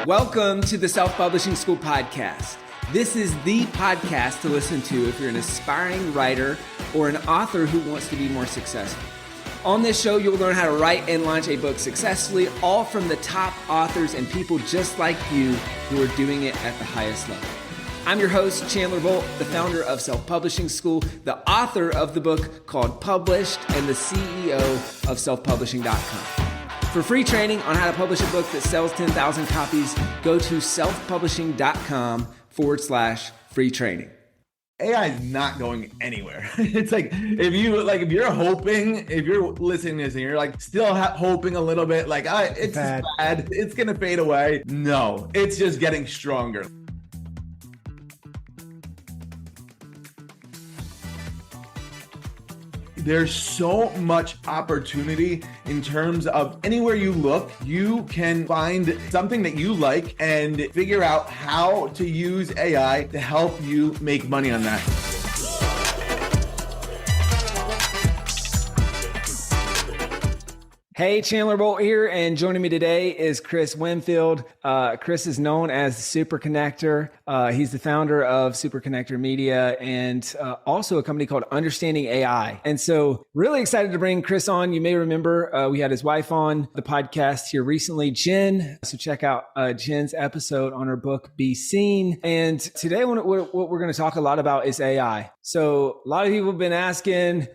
Welcome to the Self-Publishing School podcast. This is the podcast to listen to if you're an aspiring writer or an author who wants to be more successful. On this show, you'll learn how to write and launch a book successfully, all from the top authors and people just like you who are doing it at the highest level. I'm your host, Chandler Bolt, the founder of Self-Publishing School, the author of the book called Published, and the CEO of selfpublishing.com. For free training on how to publish a book that sells 10,000 copies, go to selfpublishing.com/free training. AI is not going anywhere. It's like, if you're listening to this and you're like still hoping a little bit, like, it's bad, it's going to fade away. No, it's just getting stronger. There's so much opportunity in terms of anywhere you look, you can find something that you like and figure out how to use AI to help you make money on that. Hey, Chandler Bolt here, and joining me today is Chris Winfield. Chris is known as the SuperConnector. He's the founder of SuperConnector Media and also a company called Understanding AI. And so really excited to bring Chris on. You may remember we had his wife on the podcast here recently, Jen. So check out Jen's episode on her book, Be Seen. And today what we're going to talk a lot about is AI. So a lot of people have been asking,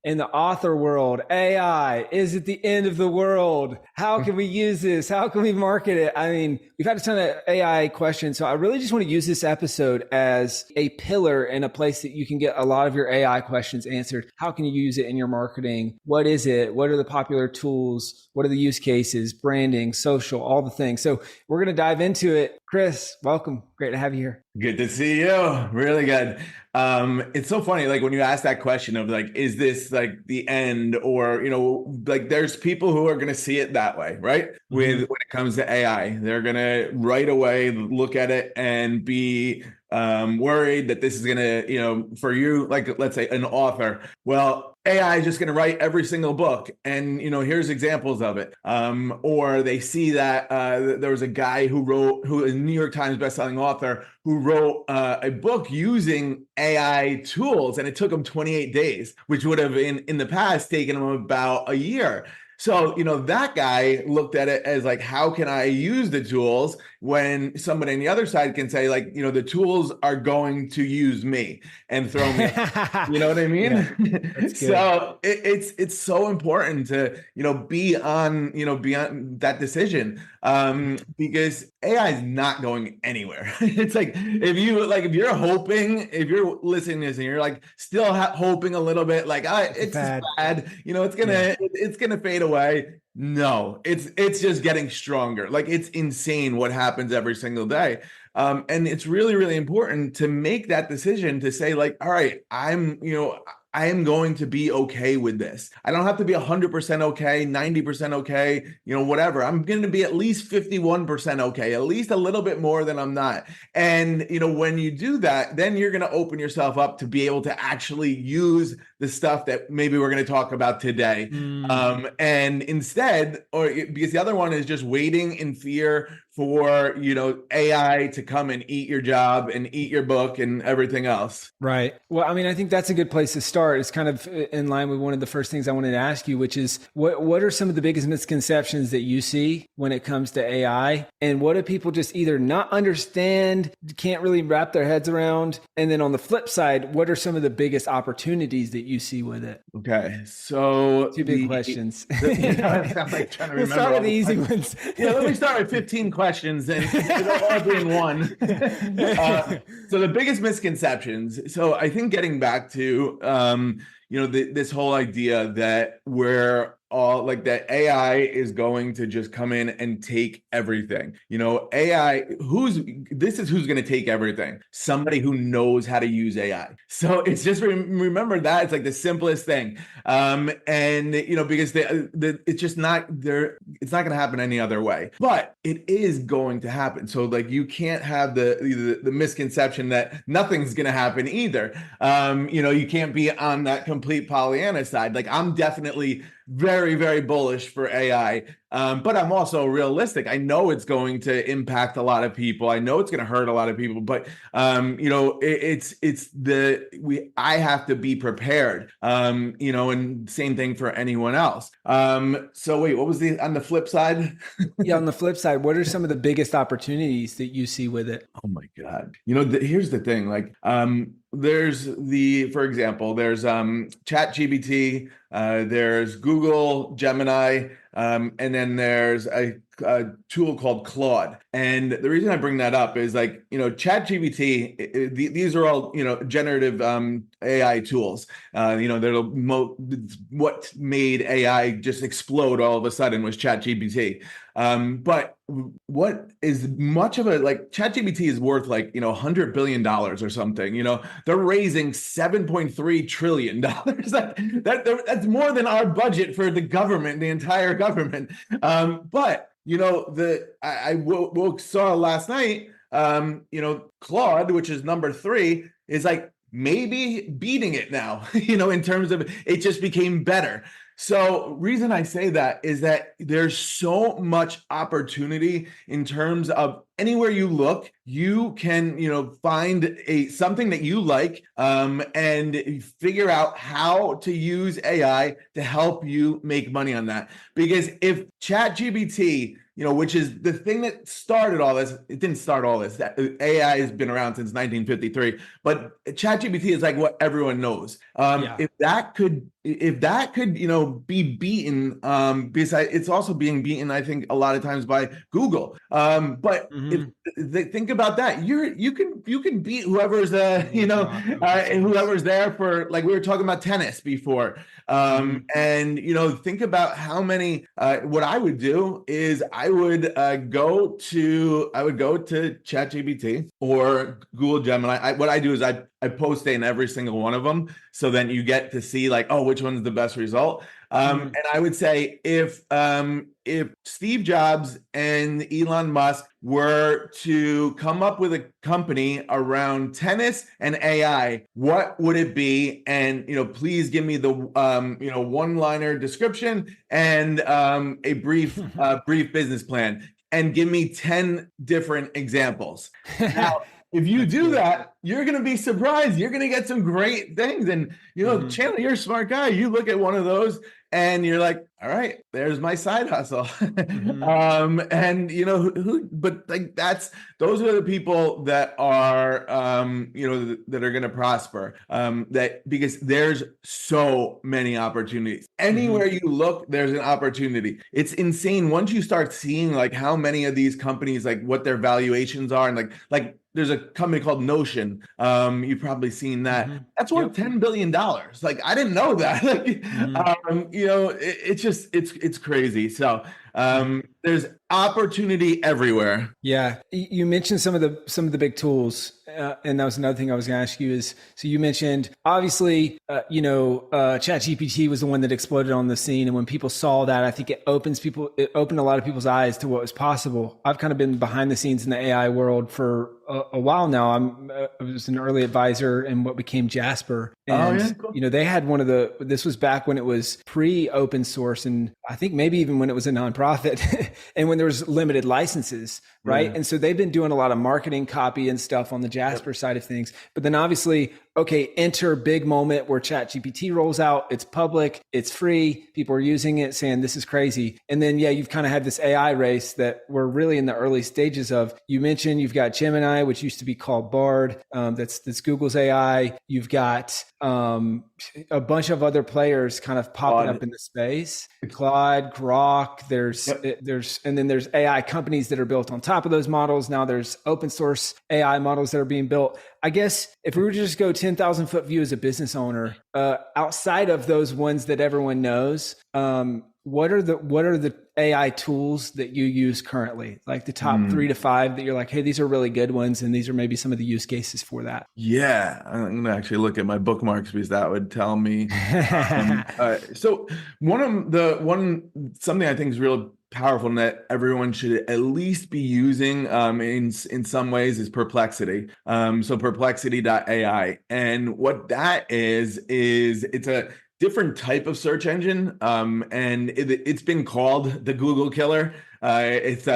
in the author world, AI, is it the end of the world? How can we use this? How can we market it? I mean, we've had a ton of AI questions. So I really just want to use this episode as a pillar and a place that you can get a lot of your AI questions answered. How can you use it in your marketing? What is it? What are the popular tools? What are the use cases? Branding, social, all the things. So we're going to dive into it. Chris, welcome. Great to have you here. Good to see you. Really good. It's so funny, like when you ask that question of like, is this like the end, or, like there's people who are going to see it that way, right? When it comes to AI, they're going to right away look at it and be worried that this is going to, for you, like, let's say an author, well, AI is just going to write every single book. And, here's examples of it. Or they see that there was a guy who is a New York Times bestselling author who wrote a book using AI tools, and it took him 28 days, which would have in the past taken him about a year. So, that guy looked at it as like, how can I use the tools when somebody on the other side can say like, the tools are going to use me and throw me, you know what I mean? Yeah, so it's so important to, be on that decision because AI is not going anywhere. It's like, if you're listening to this and you're like still hoping a little bit, like, it's bad, it's going to fade away. No, it's just getting stronger. Like, it's insane what happens every single day. And it's really, really important to make that decision to say like, all right, I am going to be okay with this. I don't have to be 100% okay, 90% okay, whatever. I'm going to be at least 51% okay, at least a little bit more than I'm not. And, when you do that, then you're going to open yourself up to be able to actually use the stuff that maybe we're going to talk about today. And instead, because the other one is just waiting in fear for, AI to come and eat your job and eat your book and everything else. Right. Well, I mean, I think that's a good place to start. It's kind of in line with one of the first things I wanted to ask you, which is what are some of the biggest misconceptions that you see when it comes to AI? And what do people just either not understand, can't really wrap their heads around? And then on the flip side, what are some of the biggest opportunities that you see with it? Okay. So two big questions. I sound like trying to remember. We'll start with the easy ones. Yeah, let me start with 15 questions and it'll all be in one. So the biggest misconceptions. So I think getting back to, this whole idea that we're all like that AI is going to just come in and take everything. AI, who's going to take everything? Somebody who knows how to use AI. So it's just remember that it's like the simplest thing. And because it's just not there, it's not going to happen any other way, but it is going to happen. So like, you can't have the misconception that nothing's going to happen either. You can't be on that complete Pollyanna side. Like, I'm definitely very, very bullish for AI But I'm also realistic. I know it's going to impact a lot of people. I know it's going to hurt a lot of people, but I have to be prepared. And same thing for anyone else. So wait, what was on the flip side? Yeah, on the flip side, what are some of the biggest opportunities that you see with it? Oh my God. Here's the thing. Like, for example, there's ChatGPT, there's Google Gemini, and then there's a tool called Claude. And the reason I bring that up is like, ChatGPT, these are all, generative AI tools. What made AI just explode all of a sudden was ChatGPT. But what is much of a like ChatGPT is worth like $100 billion or something. They're raising $7.3 trillion. That's more than our budget for the government, the entire government. But I saw last night, Claude, which is number 3, is like maybe beating it now, in terms of it just became better. So reason I say that is that there's so much opportunity in terms of anywhere you look, you can, find something that you like, and figure out how to use AI to help you make money on that. Because if ChatGPT, which is the thing that started all this. It didn't start all this. That AI has been around since 1953, but ChatGPT is like what everyone knows. Yeah. If that could, be beaten, besides it's also being beaten, I think a lot of times by Google. But if think about that, you can beat whoever's whoever's there for, like we were talking about tennis before. And think about how many. What I would do is I would go to ChatGPT or Google Gemini. What I do is I post in every single one of them, so then you get to see like, oh, which one's the best result. And I would say if Steve Jobs and Elon Musk were to come up with a company around tennis and AI, what would it be? And please give me the one-liner description and a brief business plan, and give me 10 different examples. Now, if you do that, you're going to be surprised. You're going to get some great things. And, Chandler, you're a smart guy. You look at one of those and you're like, all right, there's my side hustle. And but like those are the people that are, that are going to prosper. Because there's so many opportunities. Anywhere you look, there's an opportunity. It's insane. Once you start seeing like how many of these companies, like what their valuations are, and like there's a company called Notion. You've probably seen that. That's worth $10 billion. Like, I didn't know that. Like, it's crazy. So there's opportunity everywhere. Yeah, you mentioned some of the big tools, and that was another thing I was going to ask you is. So you mentioned obviously, ChatGPT was the one that exploded on the scene, and when people saw that, I think it opened a lot of people's eyes to what was possible. I've kind of been behind the scenes in the AI world for a while now. I was an early advisor in what became Jasper, and Cool. they had this was back when it was pre-open source, and I think maybe even when it was a nonprofit, and when there was limited licenses, right? Yeah. And so they've been doing a lot of marketing copy and stuff on the Jasper side of things. But then obviously, okay, enter big moment where ChatGPT rolls out. It's public, it's free. People are using it, saying this is crazy. And then, you've kind of had this AI race that we're really in the early stages of. You mentioned you've got Gemini, which used to be called Bard. That's Google's AI. You've got a bunch of other players kind of popping up in the space. Claude, Grok. And then there's AI companies that are built on top of those models. Now there's open source AI models that are being built. I guess if we were to just go 10,000 foot view as a business owner, outside of those ones that everyone knows, what are the AI tools that you use currently? Like the top 3 to 5 that you're like, hey, these are really good ones, and these are maybe some of the use cases for that. Yeah, I'm gonna actually look at my bookmarks because that would tell me. So something I think is real powerful and that everyone should at least be using in some ways is Perplexity. So Perplexity AI, and what that is it's different type of search engine, and it's been called the Google killer. It's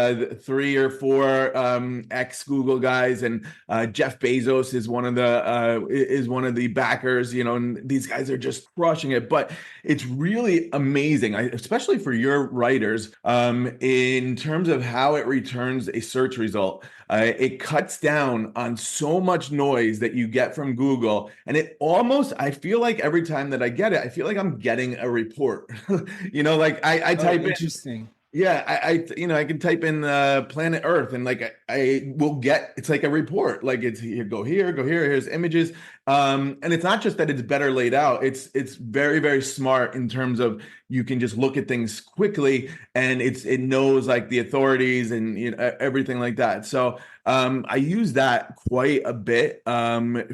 3 or 4 ex Google guys, and Jeff Bezos is one of the backers. And these guys are just crushing it. But it's really amazing, especially for your writers, in terms of how it returns a search result. It cuts down on so much noise that you get from Google. And I feel like every time that I get it, I feel like I'm getting a report. Like I type in. Interesting. Yeah, I can type in planet Earth, and like I will get, it's like a report. Like it's here, go here, here's images. And it's not just that it's better laid out. It's very, very smart in terms of you can just look at things quickly, and it knows like the authorities and everything like that. So I use that quite a bit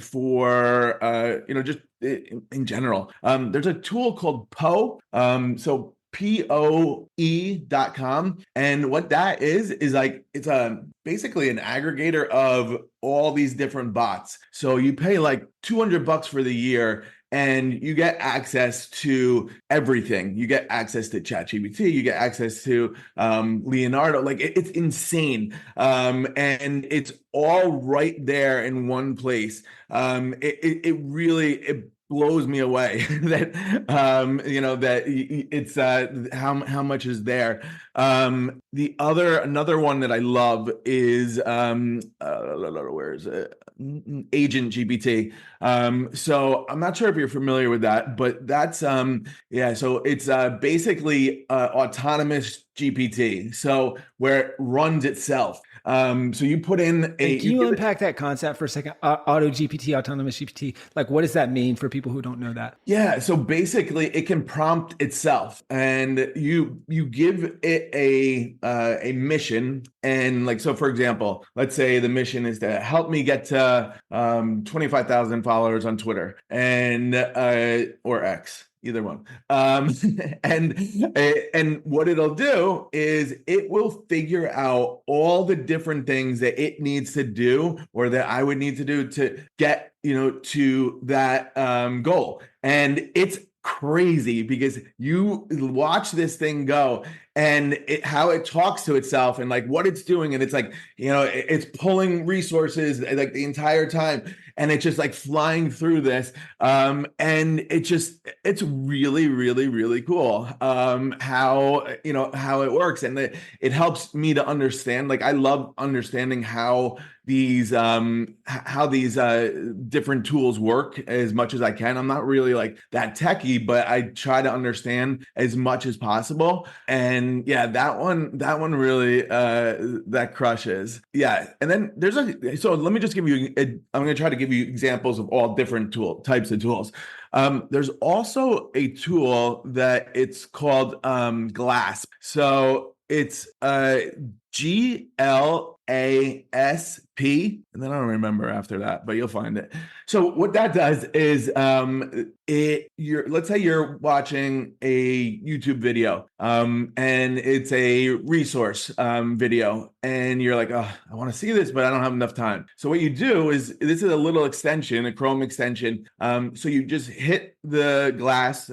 for just in general. There's a tool called Poe. So POE.com. And what that is like, it's basically an aggregator of all these different bots. So you pay like $200 for the year, and you get access to everything. You get access to ChatGPT, you get access to Leonardo. Like it's insane. And it's all right there in one place. It really blows me away that that it's how much is there. Another one that I love is where is it? Agent GPT. So I'm not sure if you're familiar with that, but that's so it's basically autonomous GPT, so where it runs itself. So you put in And can you unpack that concept for a second? Auto GPT, autonomous GPT. Like, what does that mean for people who don't know that? Yeah, so basically it can prompt itself, and you give it a mission. And like, so for example, let's say the mission is to help me get to 25,000 followers on Twitter and or X, either one. And what it'll do is it will figure out all the different things that it needs to do, or that I would need to do to get to that goal. And it's crazy because you watch this thing go, and how it talks to itself and like what it's doing, and it's like it's pulling resources like the entire time, and it's just like flying through this, and it's really, really, really cool how it works, and it helps me to understand. Like I love understanding how these different tools work as much as I can. I'm not really like that techie, but I try to understand as much as possible. And yeah, that one really that crushes. Yeah. And then so let me just give you I'm going to try to give you examples of all different types of tools. There's also a tool that it's called GLASP. So it's GLASP, and then I don't remember after that, but you'll find it. So what that does is let's say you're watching a YouTube video, and it's a resource video, and you're like, oh, I want to see this, but I don't have enough time. So what you do is, this is a little extension, a Chrome extension. So you just hit the glass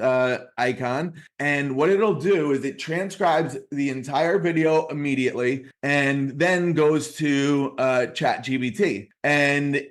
icon, and what it'll do is it transcribes the entire video immediately, and then goes to ChatGPT. And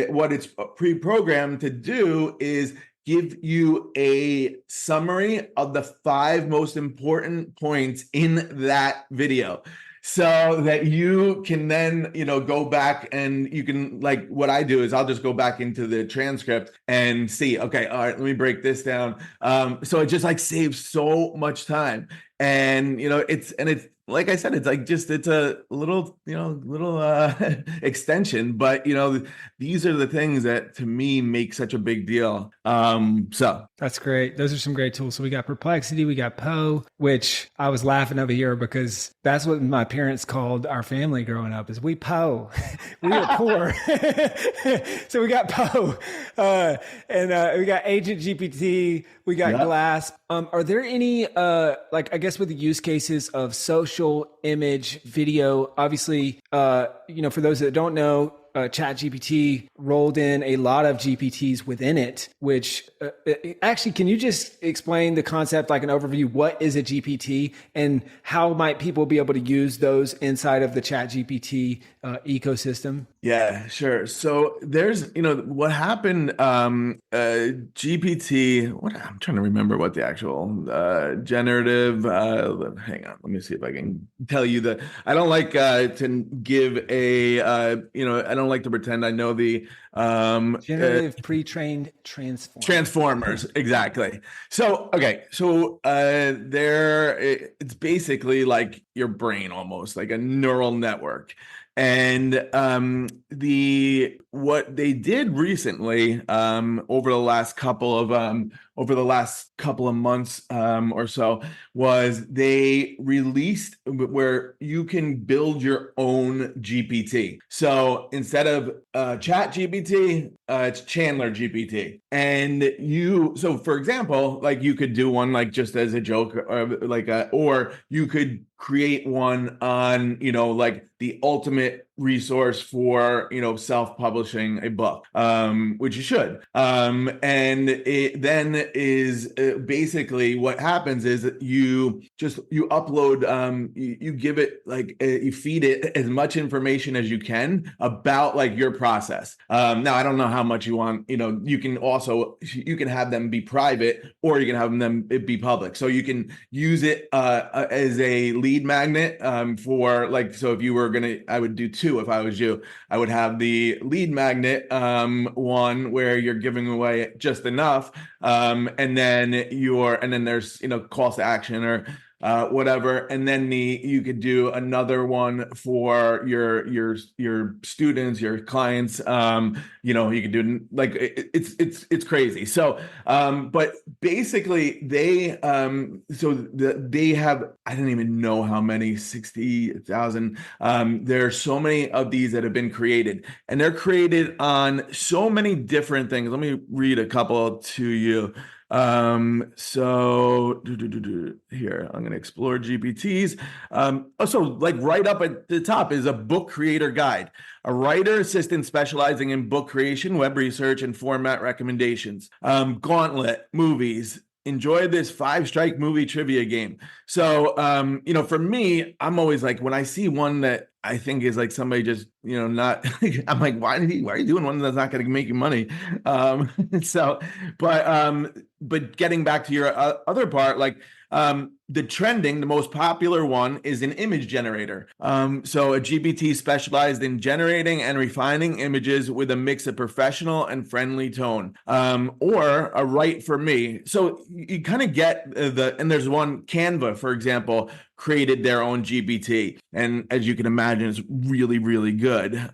what it's pre-programmed to do is give you a summary of the 5 most important points in that video, so that you can then go back, and you can, like, what I do is I'll just go back into the transcript and see, okay, all right, let me break this down. So it just like saves so much time. And it's like I said, it's like it's a little extension, but these are the things that to me make such a big deal. So that's great. Those are some great tools. So we got Perplexity, we got Poe, which I was laughing over here because that's what my parents called our family growing up, is we Poe. We are poor. So we got Poe, and we got Agent GPT, we got GLASP. Are there any like, I guess with the use cases of social, image, video? Obviously, for those that don't know, ChatGPT rolled in a lot of GPTs within it, which actually, can you just explain the concept, like an overview? What is a GPT and how might people be able to use those inside of the ChatGPT ecosystem? Yeah, sure. So there's, what happened, GPT, what I'm trying to remember what the actual generative, hang on, let me see if I can tell you I don't like to give I don't like to pretend I know the Generative pre-trained transformer. Transformers, exactly. So, okay, so it's basically like your brain, almost like a neural network. And the what they did recently, over the last couple of months or so, was they released where you can build your own GPT. So instead of Chat GPT, it's Chandler GPT. And so for example, like you could do one like just as a joke, or you could create one on, like the ultimate resource for, self-publishing a book, which you should. And it then is basically what happens is you upload, you give it you feed it as much information as you can about like your process. Now I don't know how much you want, you can have them be private or you can have them be public. So you can use it as a lead magnet for like, so if you were I would do two if I was you. I would have the lead magnet one where you're giving away just enough, and then there's calls to action or whatever, and then you could do another one for your students, your clients. You could do like it's crazy. So but basically they they have, I don't even know how many, 60,000. There are so many of these that have been created, and they're created on so many different things. Let me read a couple to you. Here, I'm going to explore GPTs. Also, like right up at the top is a book creator guide, a writer assistant specializing in book creation, web research, and format recommendations. Gauntlet, movies. Enjoy this 5-strike movie trivia game. So, for me, I'm always like, when I see one that I think is like somebody just, not, I'm like, why are you doing one that's not going to make you money? So, but getting back to your other part, like, the most popular one is an image generator. So a GPT specialized in generating and refining images with a mix of professional and friendly tone, or a write for me. So you kind of get and there's one, Canva, for example, created their own GPT. And as you can imagine, it's really, really good.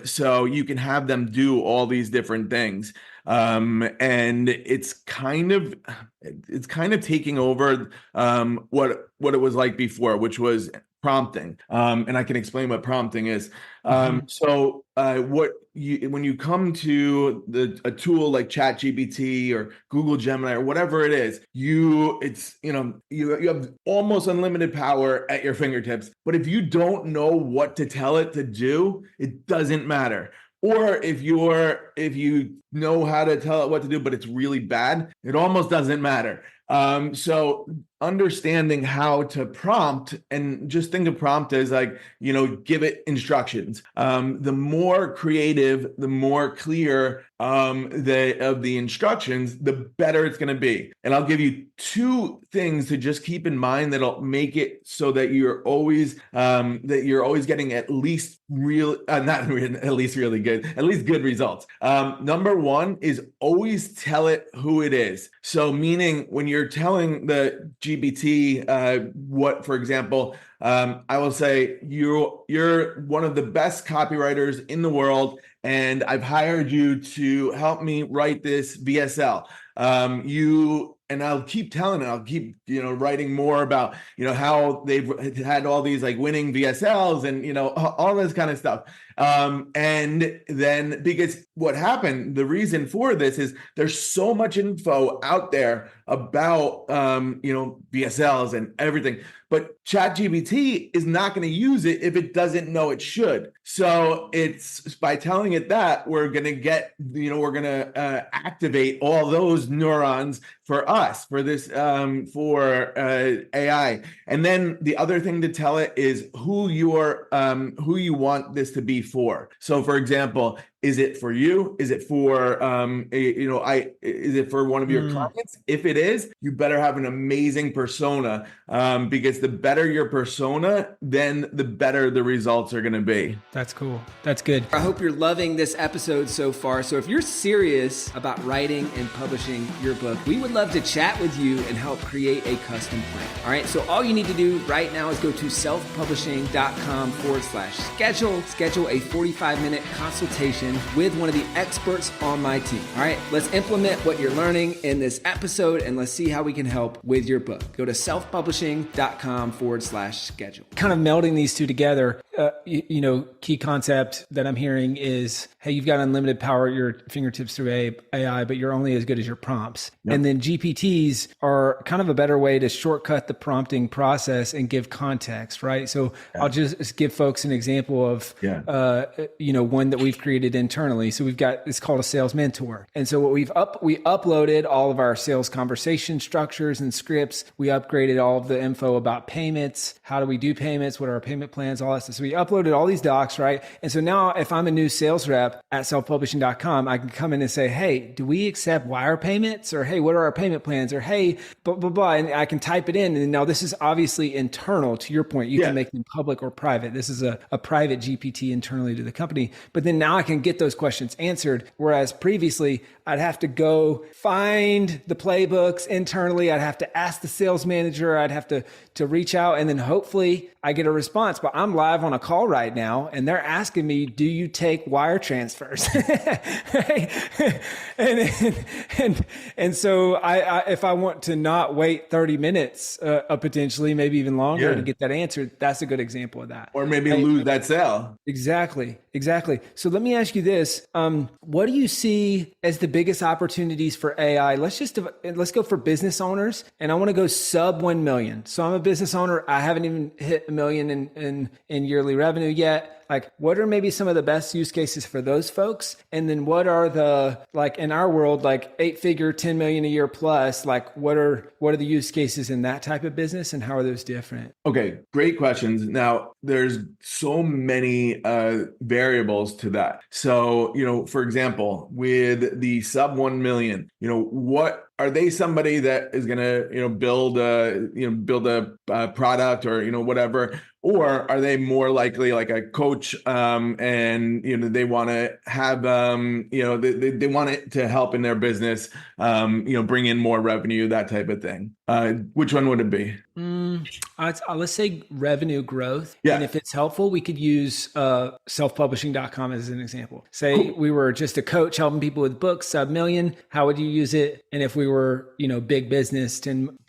So you can have them do all these different things. And it's kind of taking over what it was like before, which was prompting. And I can explain what prompting is. So when you come to a tool like ChatGPT or Google Gemini or whatever it is, you have almost unlimited power at your fingertips. But if you don't know what to tell it to do, it doesn't matter. Or if you know how to tell it what to do, but it's really bad, it almost doesn't matter. So understanding how to prompt, and just think of prompt as like, give it instructions. The more creative, the more clear of the instructions, the better it's going to be. And I'll give you two things to just keep in mind that'll make it so that you're always getting at least good results. Number one is always tell it who it is. So meaning when you're telling the GPT what, for example, I will say you're one of the best copywriters in the world, and I've hired you to help me write this VSL. And I'll keep telling it, I'll keep, writing more about, how they've had all these like winning VSLs and, all this kind of stuff. And then because what happened, the reason for this is there's so much info out there about BSLs and everything, but ChatGPT is not going to use it if it doesn't know it should. So it's by telling it that we're going to get, we're going to activate all those neurons for us, for this, for AI. And then the other thing to tell it is who you want this to be for. So for example, is it for you? Is it for is it for one of your clients? If it is, you better have an amazing persona, because the better your persona, then the better the results are going to be. That's cool. That's good. I hope you're loving this episode so far. So if you're serious about writing and publishing your book, we would love to chat with you and help create a custom plan. All right. So all you need to do right now is go to selfpublishing.com/schedule. Schedule a 45-minute consultation with one of the experts on my team. All right. Let's implement what you're learning in this episode and let's see how we can help with your book. Go to selfpublishing.com/schedule. Kind of melding these two together, key concept that I'm hearing is, hey, you've got unlimited power at your fingertips through AI, but you're only as good as your prompts. Yep. And then GPTs are kind of a better way to shortcut the prompting process and give context, right? So I'll just give folks an example of, one that we've created internally. So we've got, it's called a sales mentor. And so what we uploaded all of our sales conversation structures and scripts. We upgraded all of the info about payments. How do we do payments? What are our payment plans? All that stuff. So we uploaded all these docs, right? And so now if I'm a new sales rep at selfpublishing.com, I can come in and say, hey, do we accept wire payments? Or hey, what are our payment plans? Or hey, blah, blah, blah. And I can type it in. And now this is obviously internal to your point. You can make them public or private. This is a private GPT internally to the company. But then now I can get those questions answered. Whereas previously I'd have to go find the playbooks internally. I'd have to ask the sales manager. I'd have to reach out and then hopefully I get a response. But I'm live on a call right now and they're asking me, do you take wire transfers? and so I if I want to not wait 30 minutes, potentially maybe even longer to get that answered, that's a good example of that. Or maybe lose that sale. Exactly. So let me ask you this. What do you see as the biggest opportunities for AI? Let's go for business owners, and I want to go sub 1 million. So I'm a business owner. I haven't even hit 1 million in yearly revenue yet. Like, what are maybe some of the best use cases for those folks? And then what are the, like in our world, like 8-figure, 10 million a year plus, like what are the use cases in that type of business and how are those different? Okay, great questions. Now, there's so many variables to that. So, for example, with the sub 1 million, what are they somebody that is going to, build a product or, whatever? Or are they more likely like a coach, and they want to have, they want it to help in their business, bring in more revenue, that type of thing. Which one would it be? Let's say revenue growth. Yeah. And if it's helpful, we could use selfpublishing.com as an example. Say we were just a coach helping people with books, sub million. How would you use it? And if we were, big business, 10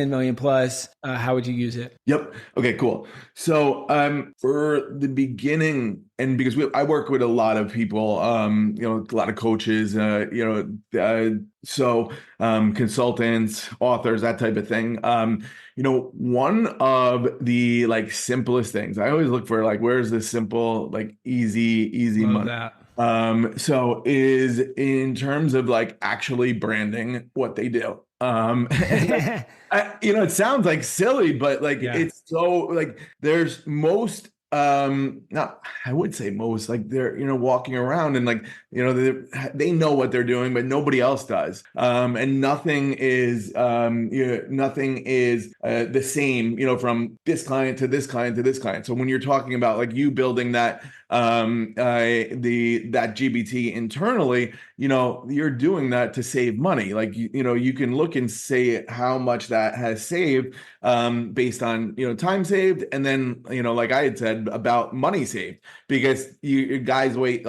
million plus, how would you use it? Yep. Okay, cool. So for the beginning, and because I work with a lot of people, a lot of coaches, consultants, authors, that type of thing. One of the like simplest things, I always look for like, where's the simple, like easy Love money. That. So is in terms of like actually branding what they do. It sounds like silly, but like it's so like there's most not I would say most, like they're walking around and like they know what they're doing, but nobody else does, and nothing is the same from this client to this client to this client. So when you're talking about like you building that that GBT internally, you're doing that to save money. Like you can look and say how much that has saved based on time saved, and then like I had said about money saved, because you guys wait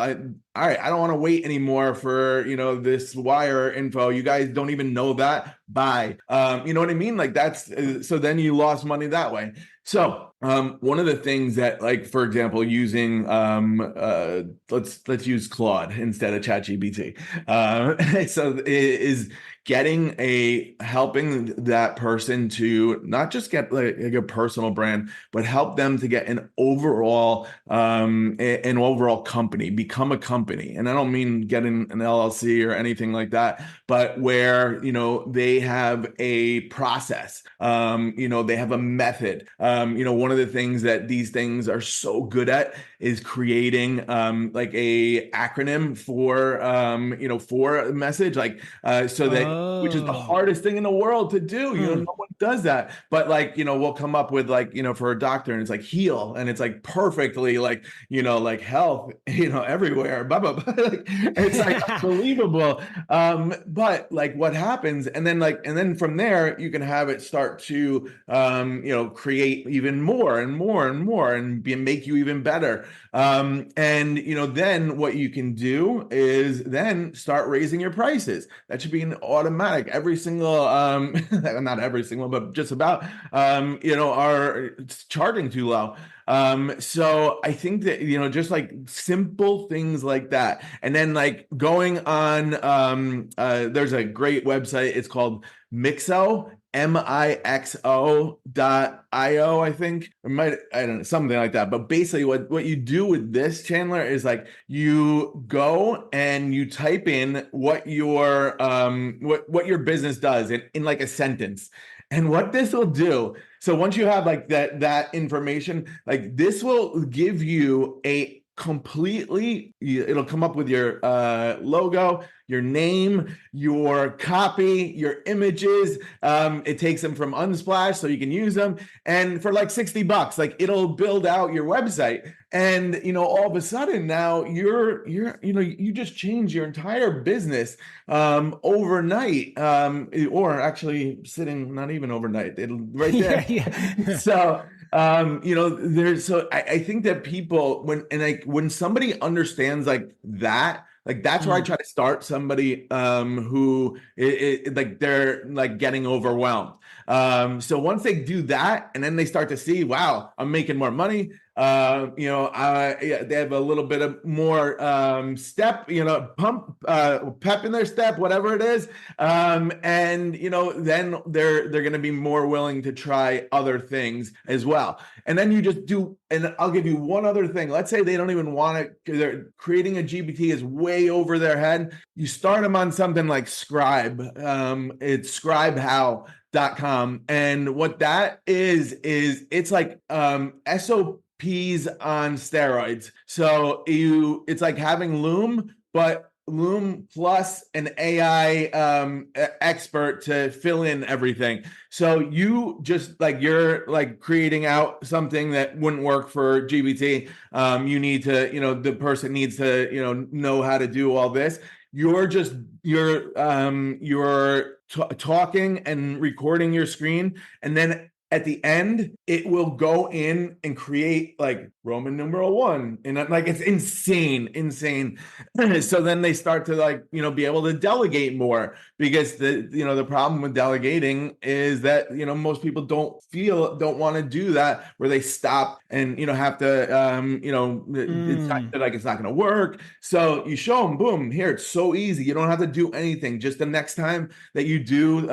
all right, I don't want to wait anymore for, this wire info. You guys don't even know that. Bye. You know what I mean? Like that's, so then you lost money that way. So one of the things that, like, for example, using let's use Claude instead of ChatGPT. So is helping that person to not just get like a personal brand, but help them to get an overall company, become a company. And I don't mean getting an LLC or anything like that, but where they have a process, they have a method. One of the things that these things are so good at is creating like a acronym for a message, like so that, which is the Oh. hardest thing in the world to do. No one does that. But like, we'll come up with like, for a doctor, and it's like heal, and it's like perfectly like, like health, everywhere, blah, blah, blah. Like, it's like unbelievable. But like what happens, and then from there, you can have it start to, create even more and more and more and make you even better. And then what you can do is then start raising your prices. That should be an automatic. Every single, not every single, but just about, are charging too low. So I think that, just like simple things like that. And then like going on, there's a great website. It's called Mixo, Mixo.io, I think. I don't know, something like that. But basically what you do with this, Chandler, is like you go and you type in what your business does in like a sentence. And what this will do, so once you have like that information, like this will give you it'll come up with your logo, your name, your copy, your images. It takes them from Unsplash so you can use them. And for like $60, like it'll build out your website. And all of a sudden now you just change your entire business overnight, or actually sitting, not even overnight, it'll right there. Yeah. So I think that people, when somebody understands like that, like that's where I try to start somebody who like they're like getting overwhelmed. So once they do that, and then they start to see, wow, I'm making more money. They have a little bit of more step, pep in their step, whatever it is. And then they're going to be more willing to try other things as well. And then you just do, and I'll give you one other thing. Let's say they don't even want it. They're creating a GPT is way over their head. You start them on something like Scribe. It's scribehow.com. And what that is it's like SOPs on steroids. So it's like having Loom, but Loom plus an AI expert to fill in everything. So you're like creating out something that wouldn't work for GPT. You need to, the person needs to, know how to do all this. You're talking and recording your screen, and then at the end, it will go in and create like Roman numeral 1. And like, it's insane. So then they start to like, be able to delegate more, because the problem with delegating is that, most people don't want to do that, where they stop and, have to, it's not going to work. So you show them, boom, here, it's so easy. You don't have to do anything. Just the next time that you do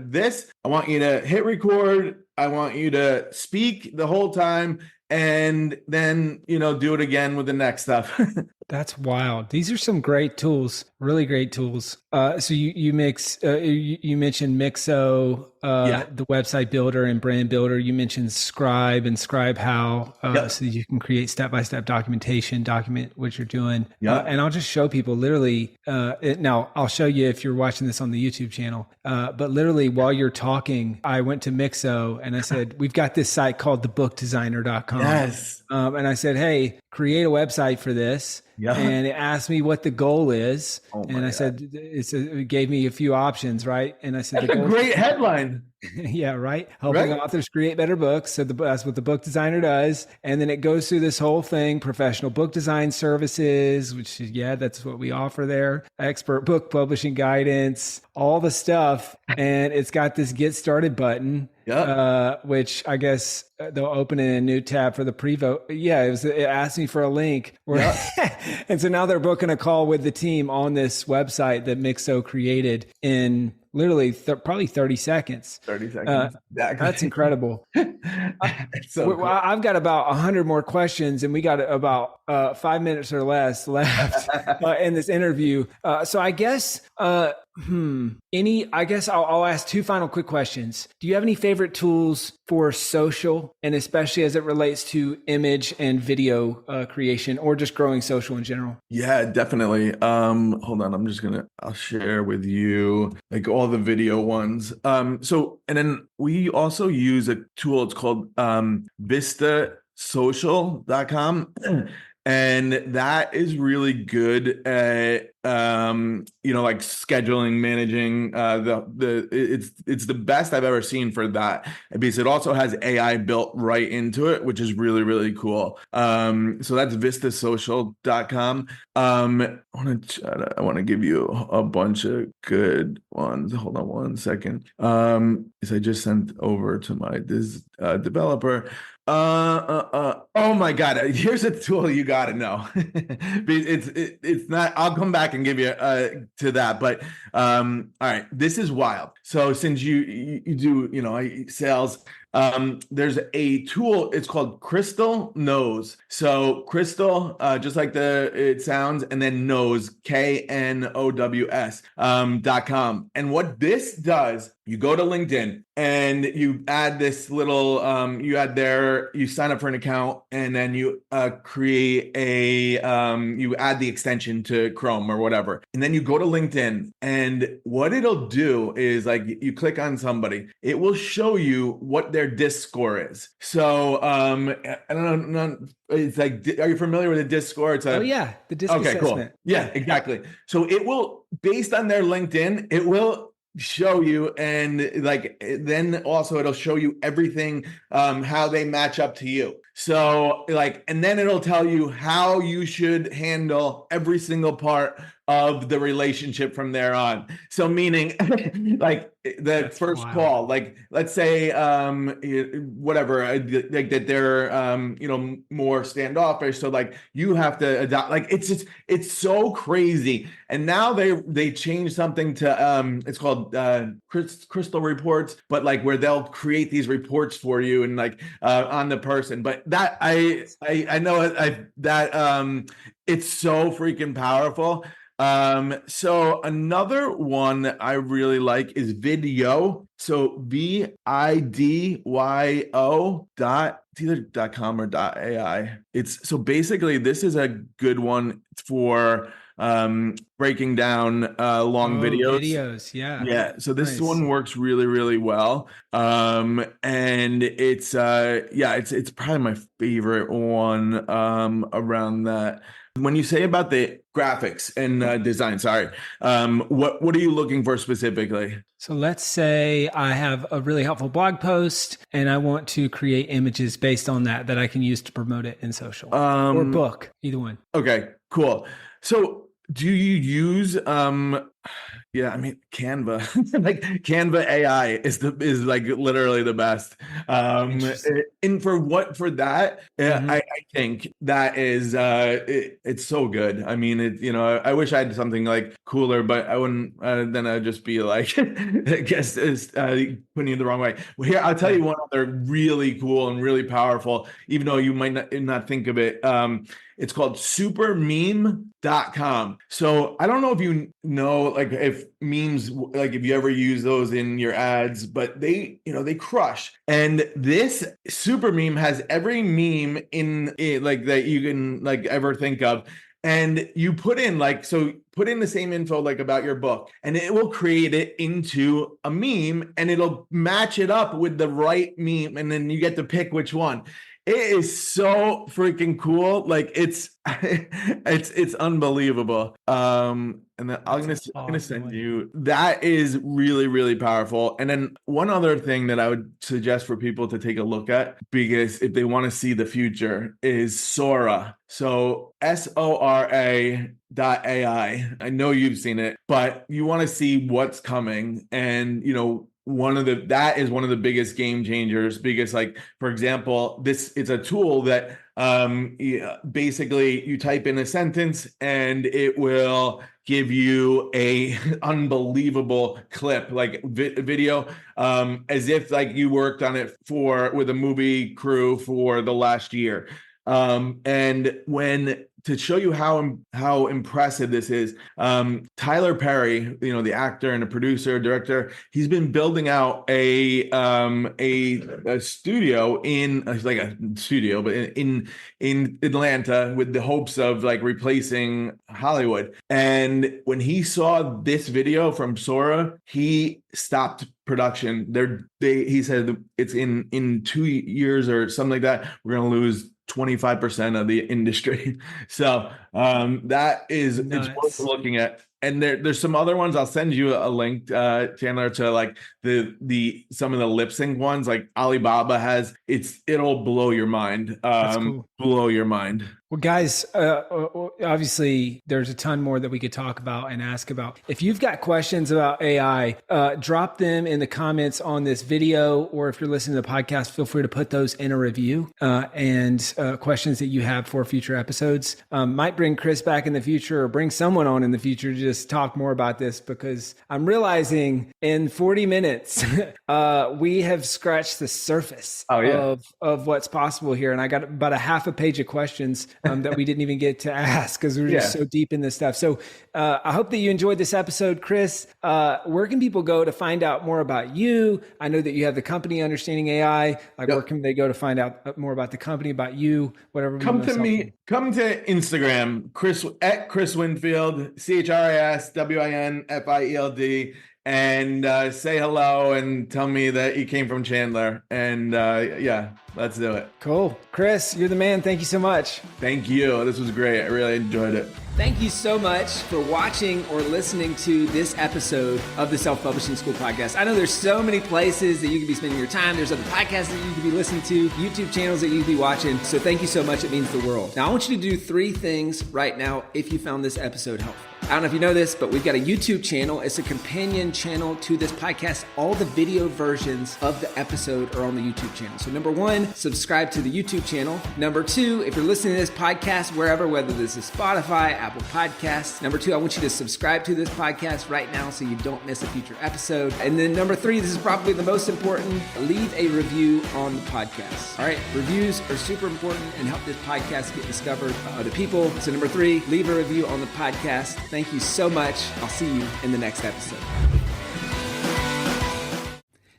this, I want you to hit record. I want you to speak the whole time, and then, do it again with the next stuff. That's wild. These are some great tools, really great tools. So you mentioned Mixo, the website builder and brand builder. You mentioned Scribe and Scribe How, so you can create step-by-step documentation, document what you're doing. And I'll just show people literally, now I'll show you if you're watching this on the YouTube channel, but literally while you're talking, I went to Mixo and I said, we've got this site called thebookdesigner.com. Yes. And I said, hey, create a website for this. And it asked me what the goal is. And I said, it gave me a few options, right? And I said, that's a great headline. Yeah, right. Helping right? authors create better books. So that's what the book designer does. And then it goes through this whole thing, professional book design services, which is, yeah, that's what we offer there. Expert book publishing guidance, all the stuff. And it's got this get started button, Yeah. which I guess they'll open in a new tab for the pre-vote. Yeah, it asked me for a link. Yeah. And so now they're booking a call with the team on this website that Mixo created in literally probably 30 seconds. 30 seconds. That's Exactly. incredible. It's so cool. I've got about 100 more questions, and we got about 5 minutes or less left in this interview. So I guess I guess I'll ask two final quick questions. Do you have any favorite tools for social, and especially as it relates to image and video creation, or just growing social in general? Yeah, definitely. Hold on, I'll share with you like all the video ones. And then we also use a tool, it's called vistasocial.com. And that is really good at like scheduling, managing it's the best I've ever seen for that, because it also has AI built right into it, which is really, really cool. So that's vistasocial.com. I want to give you a bunch of good ones. Hold on one second. Is I just sent over to my developer. Oh my God. Here's a tool you got to know. It's not, I'll come back and give you to that, but all right, this is wild. So since you do, sales, there's a tool, it's called Crystal Knows. So Crystal, just like it sounds, and then Knows, KNOWS, .com. And what this does, you go to LinkedIn and you add this little, you sign up for an account, and then you create you add the extension to Chrome or whatever. And then you go to LinkedIn, and what it'll do is like you click on somebody, it will show you what their DISC score is. So I don't know, it's like, are you familiar with the DISC score? It's Oh yeah, the DISC assessment. Cool. Yeah, exactly. So it will, based on their LinkedIn, it will show you, and like then also it'll show you everything, how they match up to you. So like, and then it'll tell you how you should handle every single part of the relationship from there on. So meaning like the That's first wild. Call, like let's say whatever, like that they're more standoffish, so like you have to adopt, like it's so crazy. And now they changed something to it's called crystal reports, but like where they'll create these reports for you and like on the person. But that I know that it's so freaking powerful. So another one that I really like is Video. So VIDYO it's either .com or .ai. It's so basically this is a good one for breaking down long videos. Yeah, so this one works really, really well. And it's it's probably my favorite one around that. When you say about the graphics and design, what are you looking for specifically? So let's say I have a really helpful blog post and I want to create images based on that I can use to promote it in social or book, either one. Okay, cool. So do you use Canva? Like Canva AI is like literally the best. And for that, I think that is it's so good. I mean, I wish I had something like cooler, but I wouldn't. Then I'd just be like, I guess putting you the wrong way. Well, here I'll tell you one other really cool and really powerful, even though you might not think of it. It's called supermeme.com. So I don't know if you know, like if memes, like if you ever use those in your ads, but they crush. And this super meme has every meme in it, like that you can like ever think of. And you put in put in the same info like about your book, and it will create it into a meme, and it'll match it up with the right meme, and then you get to pick which one. It is so freaking cool. Like it's it's unbelievable. And then I'm gonna send you that is really, really powerful. And then one other thing that I would suggest for people to take a look at, because if they want to see the future, is Sora. So SORA.ai. I know you've seen it, but you want to see what's coming. And that is one of the biggest game changers, because like, for example, this is a tool that basically you type in a sentence and it will give you a unbelievable clip, like video, as if like you worked on it with a movie crew for the last year. And to show you how impressive this is, Tyler Perry, the actor and a producer, director, he's been building out a studio in Atlanta with the hopes of like replacing Hollywood. And when he saw this video from Sora, he stopped production. He said it's in 2 years or something like that, we're going to lose 25% of the industry. So that is it's worth looking at. And there's some other ones. I'll send you a link, Chandler, to like some of the lip sync ones. Like Alibaba has. It'll blow your mind. That's cool. Blow your mind. Well, guys, obviously there's a ton more that we could talk about and ask about. If you've got questions about AI, drop them in the comments on this video, or if you're listening to the podcast, feel free to put those in a review and questions that you have for future episodes. Might bring Chris back in the future, or bring someone on in the future to just talk more about this, because I'm realizing in 40 minutes, we have scratched the surface of what's possible here. And I got about a half a page of questions that we didn't even get to ask because we're just so deep in this stuff. So I hope that you enjoyed this episode. Chris, where can people go to find out more about you? I know that you have the company Understanding AI. Where can they go to find out more about the company, about you, whatever? Come to me. Come to Instagram, at Chris Winfield, ChrisWinfield, and say hello and tell me that you came from Chandler. And let's do it. Cool. Chris, you're the man. Thank you so much. Thank you. This was great. I really enjoyed it. Thank you so much for watching or listening to this episode of the Self-Publishing School podcast. I know there's so many places that you could be spending your time. There's other podcasts that you could be listening to, YouTube channels that you could be watching. So thank you so much. It means the world. Now, I want you to do 3 things right now if you found this episode helpful. I don't know if you know this, but we've got a YouTube channel. It's a companion channel to this podcast. All the video versions of the episode are on the YouTube channel. So number 1, subscribe to the YouTube channel. Number 2, if you're listening to this podcast wherever, whether this is Spotify, Apple Podcasts. Number 2, I want you to subscribe to this podcast right now so you don't miss a future episode. And then number 3, this is probably the most important, leave a review on the podcast. All right, reviews are super important and help this podcast get discovered by other people. So number 3, leave a review on the podcast. Thank you so much. I'll see you in the next episode.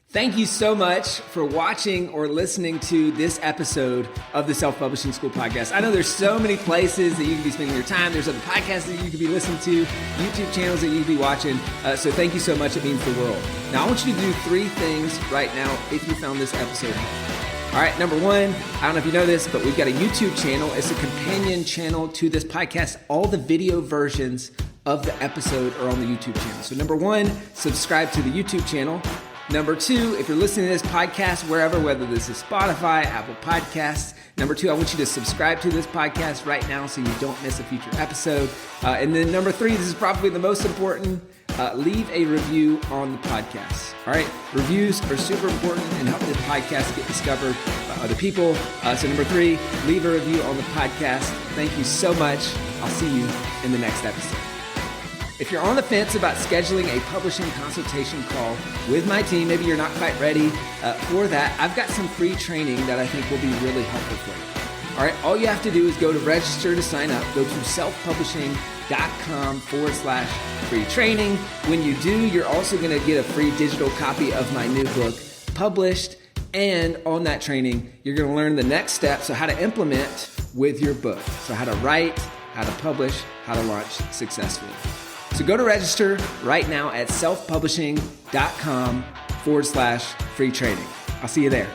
Thank you so much for watching or listening to this episode of the Self-Publishing School podcast. I know there's so many places that you can be spending your time. There's other podcasts that you could be listening to, YouTube channels that you could be watching. So thank you so much. It means the world. Now, I want you to do 3 things right now if you found this episode helpful. All right, number 1, I don't know if you know this, but we've got a YouTube channel. It's a companion channel to this podcast. All the video versions of the episode are on the YouTube channel. So number 1, subscribe to the YouTube channel. Number 2, if you're listening to this podcast wherever, whether this is Spotify, Apple Podcasts. Number 2, I want you to subscribe to this podcast right now so you don't miss a future episode. And then number 3, this is probably the most important, leave a review on the podcast. All right, reviews are super important and help this podcast get discovered by other people. So number 3, leave a review on the podcast. Thank you so much. I'll see you in the next episode. If you're on the fence about scheduling a publishing consultation call with my team, maybe you're not quite ready for that, I've got some free training that I think will be really helpful for you. All right, all you have to do is go to register to sign up. Go to selfpublishing.com/free training. When you do, you're also going to get a free digital copy of my new book, Published. And on that training, you're going to learn the next steps, so how to implement with your book. So how to write, how to publish, how to launch successfully. So go to register right now at selfpublishing.com/free training. I'll see you there.